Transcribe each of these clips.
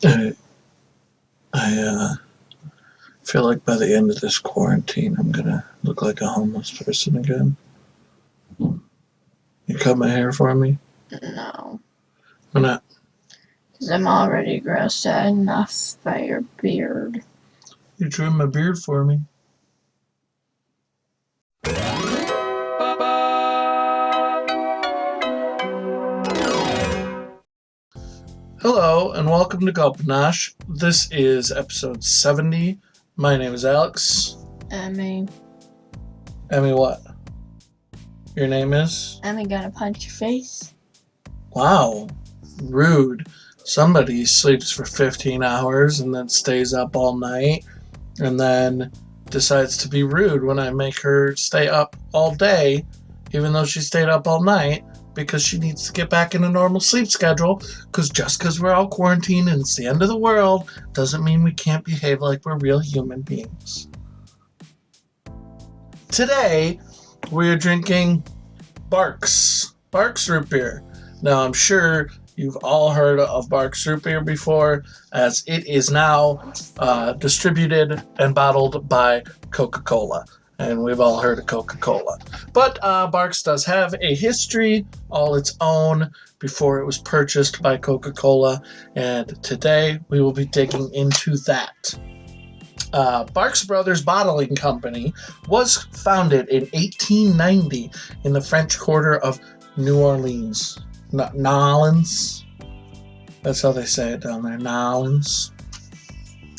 I, I feel like by the end of this quarantine, I'm gonna look like a homeless person again. You cut my hair for me? No. Why not? Because I'm already grossed out enough by your beard. You trim my beard for me. Hello, and welcome to Gulpanash. This is episode 70. My name is Alex. Emmy what? Your name is? gonna punch your face. Wow. Rude. Somebody sleeps for 15 hours and then stays up all night and then decides to be rude when I make her stay up all day, even though she stayed up all night, because she needs to get back in a normal sleep schedule, because just because we're all quarantined and it's the end of the world doesn't mean we can't behave like we're real human beings. Today, we're drinking Barq's root beer. Now, I'm sure you've all heard of Barq's root beer before, as it is now distributed and bottled by Coca-Cola. And we've all heard of Coca-Cola. But Barq's does have a history all its own before it was purchased by Coca-Cola. And today we will be digging into that. Barq's Brothers Bottling Company was founded in 1890 in the French Quarter of New Orleans. Nolans. That's how they say it down there. Nolans.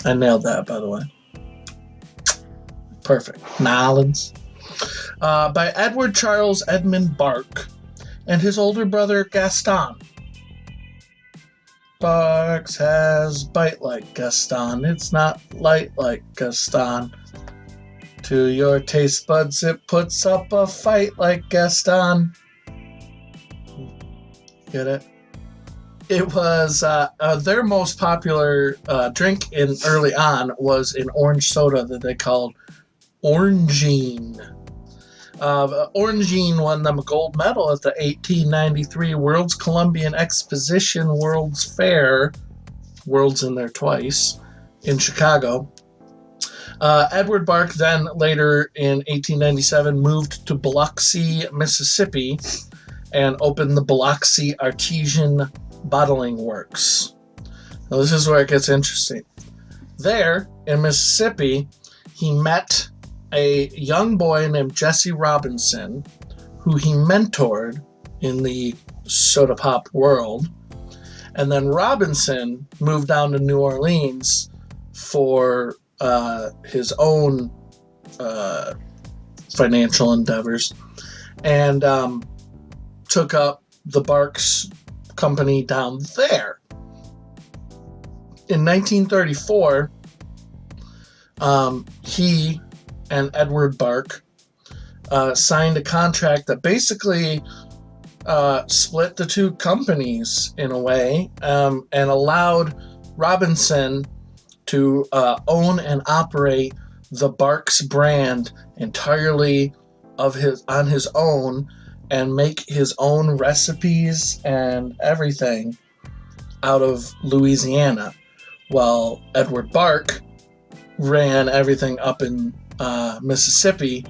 I nailed that, by the way. Perfect. Nolans. By Edward Charles Edmund Barq and his older brother Gaston. Barq's has bite like Gaston. It's not light like Gaston. To your taste buds, it puts up a fight like Gaston. Get it? It was their most popular drink early on was an orange soda that they called Orangine. Orangine won them a gold medal at the 1893 World's Columbian Exposition World's Fair, World's in there twice, in Chicago. Edward Barq then later in 1897 moved to Biloxi, Mississippi, and opened the Biloxi Artesian Bottling Works. Now this is where it gets interesting. There, in Mississippi, he met a young boy named Jesse Robinson, who he mentored in the soda pop world. And then Robinson moved down to New Orleans for his own financial endeavors and took up the Barq's company down there. In 1934, he and Edward Barq signed a contract that basically split the two companies in a way, and allowed Robinson to own and operate the Barq's brand entirely on his own and make his own recipes and everything out of Louisiana, while Edward Barq ran everything up in Mississippi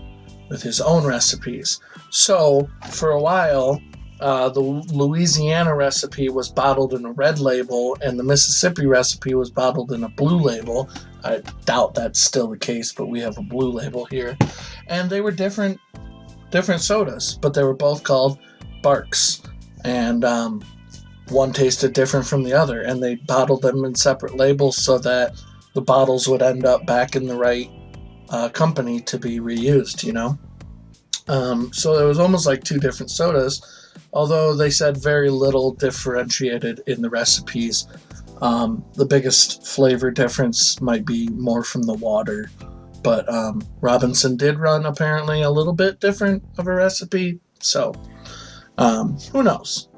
with his own recipes. So for a while, the Louisiana recipe was bottled in a red label and the Mississippi recipe was bottled in a blue label. I doubt that's still the case, but we have a blue label here. And they were different sodas, but they were both called Barq's. And one tasted different from the other, and they bottled them in separate labels so that the bottles would end up back in the right company to be reused, you know? So it was almost like two different sodas, although they said very little differentiated in the recipes. The biggest flavor difference might be more from the water, but Robinson did run apparently a little bit different of a recipe, so who knows?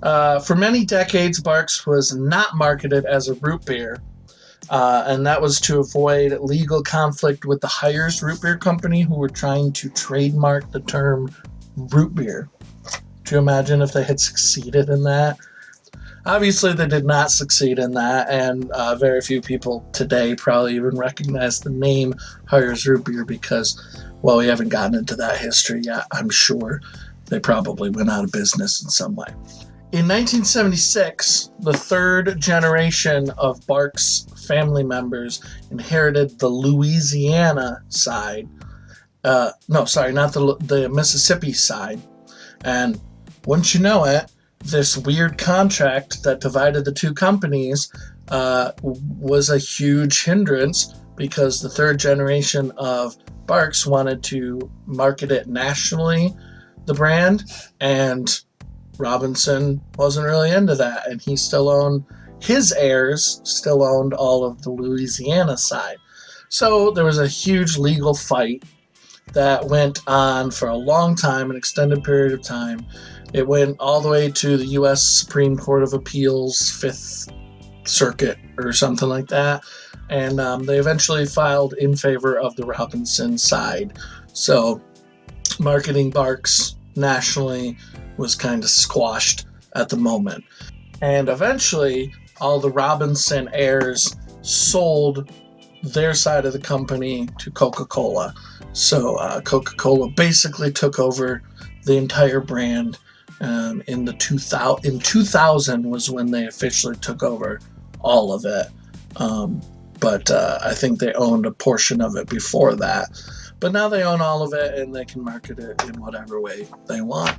For many decades, Barq's was not marketed as a root beer, and that was to avoid legal conflict with the Hires Root Beer Company, who were trying to trademark the term root beer. Do you imagine if they had succeeded in that? Obviously, they did not succeed in that, and very few people today probably even recognize the name Harder's Root Beer because, well, we haven't gotten into that history yet. I'm sure they probably went out of business in some way. In 1976, the third generation of Barq's family members inherited the Louisiana side. No, sorry, not the Mississippi side. And wouldn't you know it, this weird contract that divided the two companies was a huge hindrance because the third generation of Barq's wanted to market it nationally, the brand, and Robinson wasn't really into that, and his heirs still owned all of the Louisiana side. So there was a huge legal fight that went on for a long time, an extended period of time. It went all the way to the U.S. Supreme Court of Appeals, Fifth Circuit or something like that, and they eventually filed in favor of the Robinson side. So marketing Barq's nationally was kind of squashed at the moment. And eventually, all the Robinson heirs sold their side of the company to Coca-Cola. So Coca-Cola basically took over the entire brand. In 2000 was when they officially took over all of it. But I think they owned a portion of it before that. But now they own all of it, and they can market it in whatever way they want.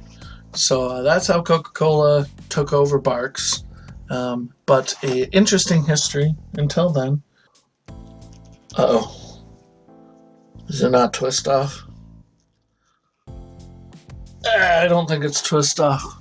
So that's how Coca-Cola took over Barq's. But an interesting history until then. Uh-oh. Is it not twist off? I don't think it's twist off.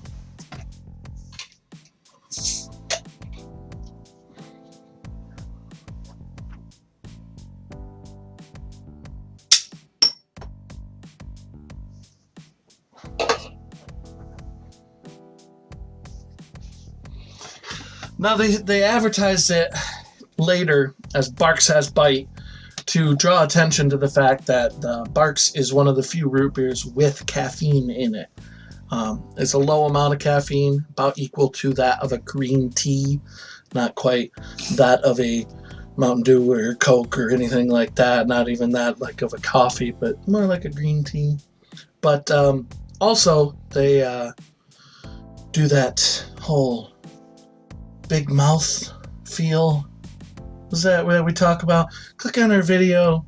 Now they advertised it later as Barq's Has Bite to draw attention to the fact that Barq's is one of the few root beers with caffeine in it. It's a low amount of caffeine, about equal to that of a green tea, not quite that of a Mountain Dew or Coke or anything like that, not even that like of a coffee, but more like a green tea. But also they do that whole big mouth feel. Is that what we talk about? Click on our video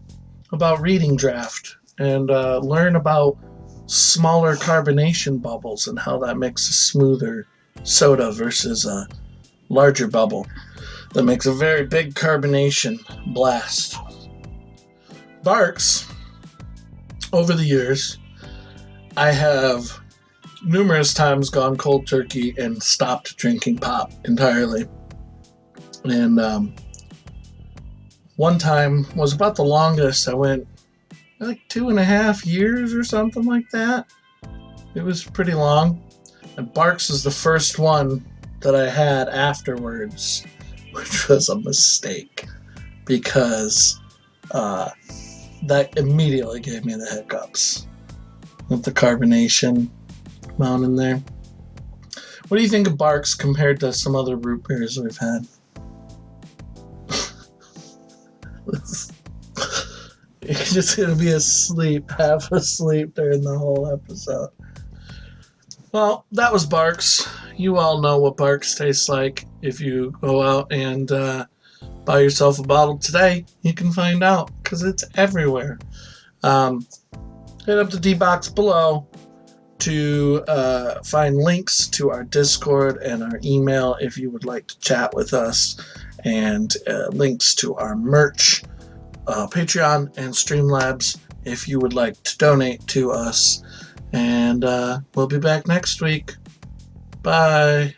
about reading draft and learn about smaller carbonation bubbles and how that makes a smoother soda versus a larger bubble that makes a very big carbonation blast. Barq's, over the years, I have numerous times gone cold turkey and stopped drinking pop entirely. And one time was about the longest. I went like 2.5 years or something like that. It was pretty long. And Barq's was the first one that I had afterwards, which was a mistake because that immediately gave me the hiccups with the carbonation amount in there. What do you think of Barq's compared to some other root beers we've had? You're just gonna be asleep, half asleep during the whole episode. Well, that was Barq's. You all know what Barq's tastes like. If you go out and buy yourself a bottle today, you can find out because it's everywhere. Hit up the D box below to find links to our Discord and our email if you would like to chat with us, and links to our merch, Patreon, and Streamlabs if you would like to donate to us. And we'll be back next week. Bye.